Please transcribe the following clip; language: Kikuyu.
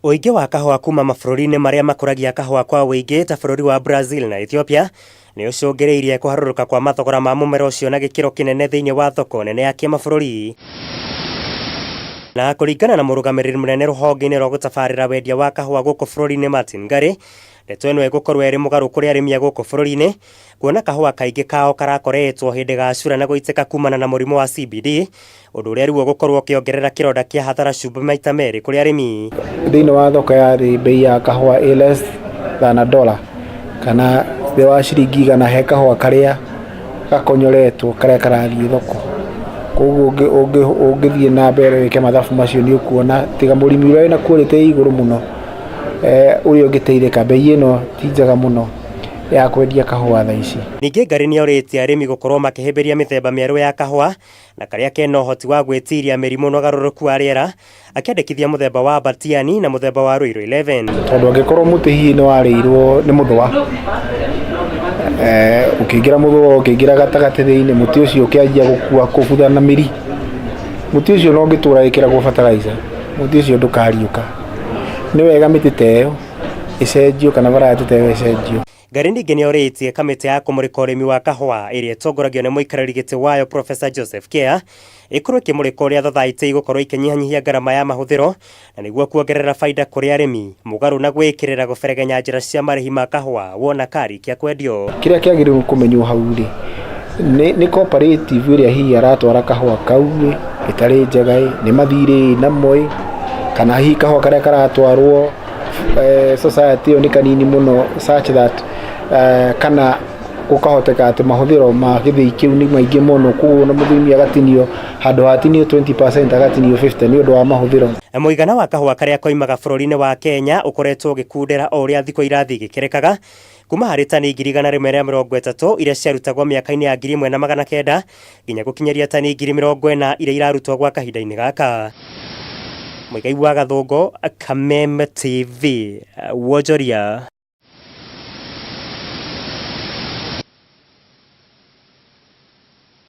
Uingi wa kahua kuma mabũrũri-inĩ marĩa makũragia kahua kwa uingi ta bũrũri wa Brazil na Ethiopia nĩ ũcũngĩrĩirie kuharuruka kwa mathogora ma mũmera ũcio na gikiro kinene thĩinĩ wa thoko nene ya kĩmabũrũri. Na kũringana na mũrũgamĩrĩri mũnene rũhonge-inĩ rwa gũtabarĩra wendia wa kahua gũkũ bũrũri-inĩ Muigai, ndeto ĩno ĩgũkorwo ĩrĩ mũgarũ kũrĩ arĩmi a gũkũ bũrũri-inĩ, kuona kahua kaingĩ kao karakoretwo hĩndĩ gacura na gũitĩka kumana na mũrimũ wa CBD, ũndũ ũrĩa rĩu ũgũkorwo ũkĩongerera kĩronda kĩa hathara cumbĩ maita merĩ kũrĩ arĩmi. Thĩinĩ wa thoko ya thĩ, bei ya kahua ĩ less than $1 kana thĩ wa ciringi igana he kahua karĩa gakonyoretwo karĩa karathiĩ thoko. Koguo ũngĩthiĩ na mbere wĩke mathabu macio nĩ ũkuona tiga mũrĩmi ũrĩa wĩna quality igũrũ mũno ũrĩa ũngĩteithĩka, bei ĩno ti njega mũno ya kwendia kahua thaa ici. Ningĩ Ngari nĩ orĩtie arĩmi gũkorwo makĩhĩmbĩria mĩthemba mĩerũ ya kahua na karĩa kena ũhoti wa gwĩtiria mĩrimũ na ũgarũrũku wa rĩera, akĩandĩkithia mũthemba wa Batiani na mũthemba wa Ruiru 11. Tondũ angĩkorwo mũtĩ hihi nĩ warĩirwo nĩ mũthũa, ũkĩingĩra mũthũa ũkĩingĩra gatagatĩ thĩinĩ, mũtĩ ũcio ũkĩanjia gũkua kũbutha na mĩri, mũtĩ ũcio no ũngĩtũra ĩkĩragwo fertilizer, mũtĩ ũcio ndũkariũka. Nĩ wega mĩtĩ ta ĩyo ĩcenjio kana variety ta ĩyo ĩcenjio. Ngari ningĩ nĩ orĩtie kamĩtĩ ya kũmũrĩka ũrĩmi wa kahua ĩrĩa ĩtongoragio nĩ mũikarĩri gĩtĩ wayo Professor Joseph Kea ĩkorwo ĩkĩmũrĩka ũrĩa thothaitĩ igũkorwo ikĩnyihanyihia ngarama ya mahũthĩro na nĩguo kuongerera baida kũrĩ arĩmi, mũgarũ na gwĩkĩrĩra gũberegenya njĩra cia marĩhi ma kahua wona karĩkia kwendio. Kĩrĩa kĩagĩrĩirwo kũmenywo hau rĩ, nĩ cooperative ĩrĩa hihi aratwara kahua kau ĩtarĩ njega, nĩ mathirĩ namwe kana hihi kahua karĩa karatwarwo society ĩyo nĩ kanini mũno such that kana gũkahoteka atĩ mahũthĩro ma gĩthĩi kĩu nĩ maingĩ mũno, koguo na mũrĩmi agatinio handũ hatinio 20% agatinio 50% nĩ ũndũ wa mahũthĩro. Mũigana wa kahua karĩa koimaga bũrũri-inĩ wa Kenya ũkoretwo ũgĩkundĩra o ũrĩa thikũ irathiĩ igĩkerekaga kuma harĩ tani 130 iria ciarutagwo mĩaka-inĩ ya 1900 nginya gũkinyeria tani 40,000 iria irarutwo gwa kahindaini gaka. Muigai wa Gathungo, Kameme TV, Wonjoria.